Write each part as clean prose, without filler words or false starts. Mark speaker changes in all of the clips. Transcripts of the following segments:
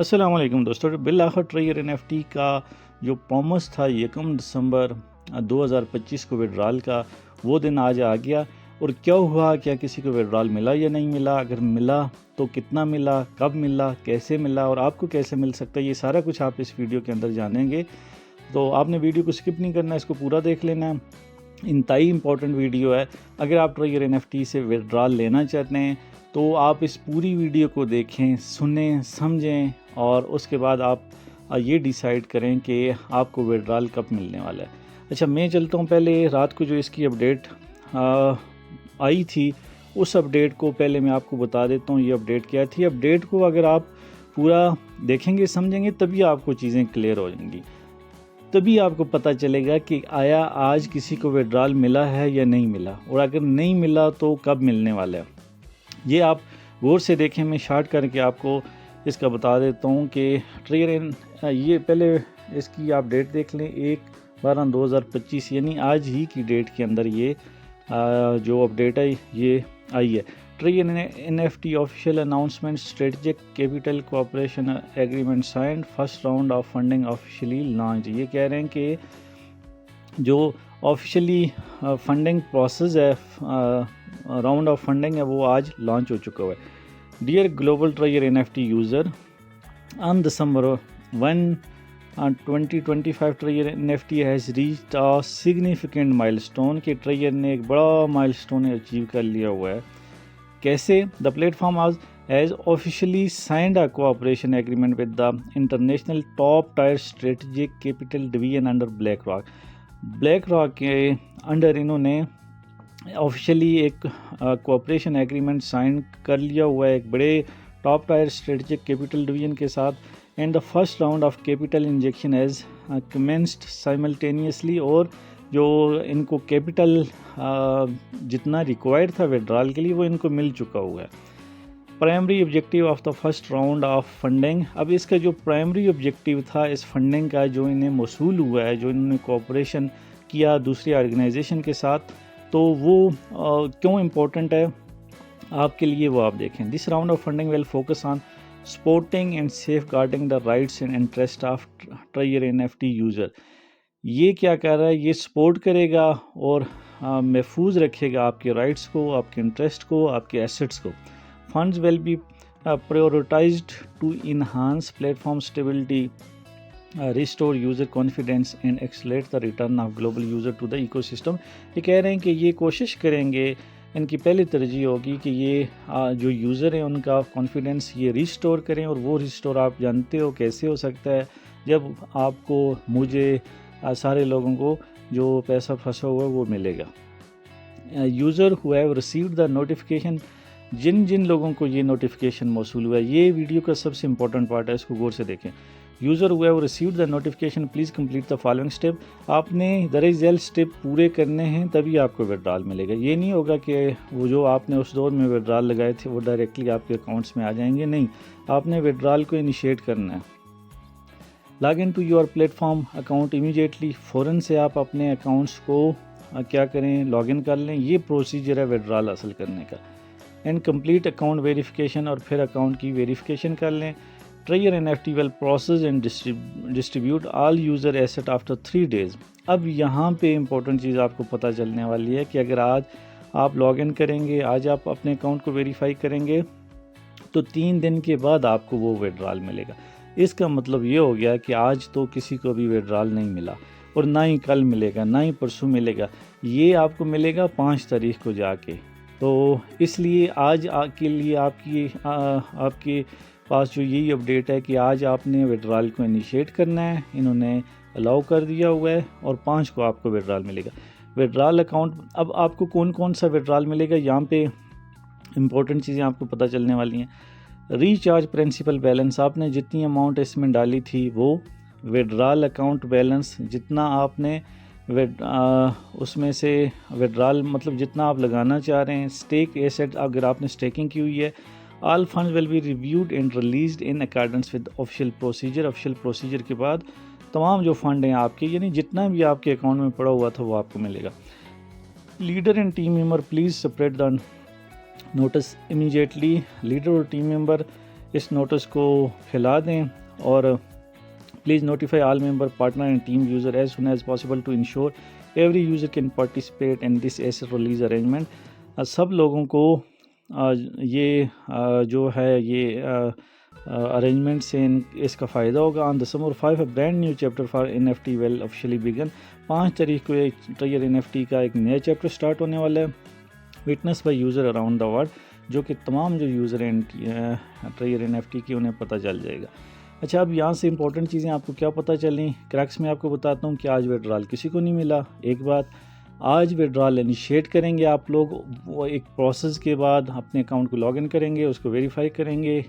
Speaker 1: السلام علیکم دوستو، بالآخر ٹریئر NFT کا جو پرومس تھا 1 دسمبر 2025 کو وڈرال کا، وہ دن آج آ گیا۔ اور کیا ہوا، کیا کسی کو وڈرال ملا یا نہیں ملا؟ اگر ملا تو کتنا ملا، کب ملا، کیسے ملا اور آپ کو کیسے مل سکتا ہے، یہ سارا کچھ آپ اس ویڈیو کے اندر جانیں گے۔ تو آپ نے ویڈیو کو سکپ نہیں کرنا ہے، اس کو پورا دیکھ لینا ہے۔ انتہائی امپورٹنٹ ویڈیو ہے۔ اگر آپ ٹریئر NFT سے وڈرال لینا چاہتے ہیں تو آپ اس پوری ویڈیو کو دیکھیں، سنیں، سمجھیں اور اس کے بعد آپ یہ ڈیسائیڈ کریں کہ آپ کو وڈرال کب ملنے والا ہے۔ اچھا، میں چلتا ہوں پہلے رات کو جو اس کی اپڈیٹ آئی تھی، اس اپڈیٹ کو پہلے میں آپ کو بتا دیتا ہوں۔ یہ اپڈیٹ کیا تھی؟ اپڈیٹ کو اگر آپ پورا دیکھیں گے، سمجھیں گے، تبھی آپ کو چیزیں کلیئر ہو جائیں گی، تبھی آپ کو پتہ چلے گا کہ آیا آج کسی کو وڈرال ملا ہے یا نہیں ملا، اور اگر نہیں ملا تو کب ملنے والا ہے۔ یہ آپ غور سے دیکھیں، میں شارٹ کر کے آپ کو اس کا بتا دیتا ہوں کہ یہ پہلے اس کی آپ ڈیٹ دیکھ لیں، 1/12/2025، یعنی آج ہی کی ڈیٹ کے اندر یہ جو اپڈیٹ ہے یہ آئی ہے۔ ٹریئر NFT official announcement, strategic capital cooperation agreement signed, first round of funding officially launch. یہ کہہ رہے ہیں کہ جو آفیشیلی فنڈنگ پروسیس ہے، راؤنڈ آف فنڈنگ ہے، وہ آج لانچ ہو چکا ہوا ہے۔ Dear global ٹریئر NFT user, on December 1, 2025 ٹریئر NFT has reached a significant milestone کہ ٹریئر نے ایک بڑا مائلسٹون اچیو کر لیا ہوا ہے۔ کیسے؟ The platform has officially signed a cooperation agreement with the international top tier strategic capital division under BlackRock۔ BlackRock کے انڈر انہوں نے آفیشلی ایک کوآپریشن ایگریمنٹ سائن کر لیا ہوا ہے ایک بڑے top tier strategic capital division کے ساتھ۔ And the first round of capital injection has commenced simultaneously, اور جو ان کو کیپٹل جتنا ریکوائرڈ تھا وڈرال کے لیے وہ ان کو مل چکا ہوا ہے۔ Primary objective of the first round of funding, اب اس کا جو پرائمری آبجیکٹیو تھا اس فنڈنگ کا جو انہیں موصول ہوا ہے، جو انہوں نے کوآپریشن کیا دوسری آرگنائزیشن کے ساتھ، تو وہ کیوں امپورٹنٹ ہے آپ کے لیے، وہ آپ دیکھیں۔ This round of funding will focus on supporting and safeguarding the rights and interest of tier NFT user. یہ کیا کر رہا ہے؟ یہ سپورٹ کرے گا اور محفوظ رکھے گا آپ کے رائٹس کو، آپ کے انٹرسٹ کو، آپ کے ایسٹس کو۔ Funds will be prioritized to enhance platform stability, restore user confidence and accelerate the return of global user to the ecosystem. یہ کہہ رہے ہیں کہ یہ کوشش کریں گے، ان کی پہلی ترجیح ہوگی کہ یہ جو یوزر ہیں ان کا کانفیڈینس یہ ریسٹور کریں، اور وہ ریسٹور آپ جانتے ہو کیسے ہو سکتا ہے؟ جب آپ کو، مجھے، سارے لوگوں کو جو پیسہ پھنسا ہوا ہے وہ ملے گا۔ User who have received the notification, جن لوگوں کو یہ نوٹیفیکیشن موصول ہوا ہے، یہ ویڈیو کا سب سے امپورٹنٹ پارٹ ہے، اس کو غور سے دیکھیں۔ User who have received the notification please complete the following step. آپ نے درج ذیل اسٹیپ پورے کرنے ہیں تبھی آپ کو وڈرال ملے گا۔ یہ نہیں ہوگا کہ وہ جو آپ نے اس دور میں وڈرال لگائے تھے وہ ڈائریکٹلی آپ کے اکاؤنٹس میں آ جائیں گے، نہیں، آپ نے وڈرال کو انیشیٹ کرنا ہے۔ Log in to your platform account immediately, فوراً سے آپ اپنے اکاؤنٹس کو کیا کریں، لاگ ان کر لیں۔ یہ پروسیجر ہے وڈرال حاصل کرنے کا۔ اینڈ کمپلیٹ اکاؤنٹ ویریفیکیشن، اور پھر اکاؤنٹ کی ویریفیکیشن کر لیں۔ ٹریئر NFT will process and distribute all user asset after 3 days۔ اب یہاں پہ امپورٹنٹ چیز آپ کو پتہ چلنے والی ہے کہ اگر آج آپ لاگ ان کریں گے، آج آپ اپنے اکاؤنٹ کو ویریفائی کریں گے تو 3 دن کے بعد آپ کو وہ وڈرال ملے گا۔ اس کا مطلب یہ ہو گیا کہ آج تو کسی کو بھی وڈرال نہیں ملا، اور نہ ہی کل ملے گا، نہ ہی پرسوں ملے گا، یہ آپ کو ملے گا 5 تاریخ کو جا کے۔ تو اس لیے آج کے لیے آپ کے پاس جو یہی اپڈیٹ ہے کہ آج آپ نے وڈرال کو انیشیٹ کرنا ہے، انہوں نے الاؤ کر دیا ہوا ہے، اور 5 کو آپ کو وڈرال ملے گا۔ وڈرال اکاؤنٹ، اب آپ کو کون سا وڈرال ملے گا، یہاں پہ امپورٹنٹ چیزیں آپ کو پتہ چلنے والی ہیں۔ ریچارج پرنسپل بیلنس، آپ نے جتنی اماؤنٹ اس میں ڈالی تھی وہ وڈرال اکاؤنٹ بیلنس جتنا آپ نے اس میں سے وڈرال مطلب جتنا آپ لگانا چاہ رہے ہیں۔ اسٹیک ایسٹ، اگر آپ نے اسٹیکنگ کی ہوئی ہے، all funds will be reviewed and released in accordance with official procedure۔ official procedure کے بعد تمام جو فنڈ ہیں آپ کے، یعنی جتنا بھی آپ کے اکاؤنٹ میں پڑا ہوا تھا وہ آپ کو ملے گا۔ Leader and team member please spread the notice immediately. Leader اور ٹیم ممبر اس نوٹس کو پھیلا دیں اور please notify all member partner and team user as soon as possible to ensure every user can participate in this east release arrangement. سب لوگوں کو یہ جو ہے یہ ارینجمنٹ سے اس کا فائدہ ہوگا. On December 5 brand new chapter for NFT will officially begin. 5 تاریخ کو ٹریئر NFT کا ایک نیا چیپٹر سٹارٹ ہونے والا ہے witness by user around the world, جو کہ تمام جو یوزر ہیں ٹریئر NFT کی انہیں پتہ چل جائے گا. اچھا, اب یہاں سے امپورٹنٹ چیزیں آپ کو کیا پتہ چلیں. کریکس میں آپ کو بتاتا ہوں کہ آج وڈرال کسی کو نہیں ملا. ایک بات, آج وڈرال انیشیٹ کریں گے آپ لوگ, وہ ایک پروسیس کے بعد اپنے اکاؤنٹ کو لاگ ان کریں گے, اس کو ویریفائی کریں گے,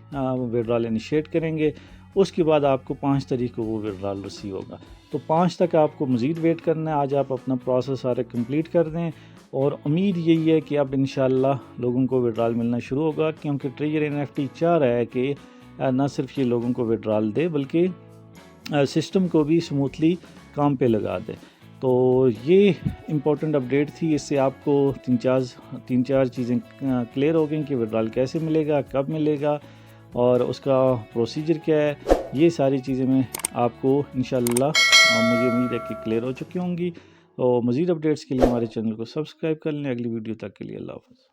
Speaker 1: وڈرال انیشیٹ کریں گے, اس کے بعد آپ کو 5 تاریخ کو وہ وڈرال ریسیو ہوگا. تو 5 تک آپ کو مزید ویٹ کرنا ہے. آج آپ اپنا پروسیس سارے کمپلیٹ کر دیں اور امید یہی ہے کہ اب انشاءاللہ لوگوں کو وڈرال ملنا شروع ہوگا, کیونکہ ٹریئر NFT چاہ رہا ہے کہ نہ صرف یہ لوگوں کو وڈرال دے بلکہ سسٹم کو بھی سموتھلی کام پہ لگا دے. تو یہ امپورٹنٹ اپڈیٹ تھی. اس سے آپ کو تین چار چیزیں کلیئر ہو گئیں کہ وڈرال کیسے ملے گا, کب ملے گا اور اس کا پروسیجر کیا ہے. یہ ساری چیزیں میں آپ کو انشاءاللہ مجھے امید ہے کہ کلیئر ہو چکی ہوں گی. اور مزید اپڈیٹس کے لیے ہمارے چینل کو سبسکرائب کر لیں. اگلی ویڈیو تک کے لیے اللہ حافظ.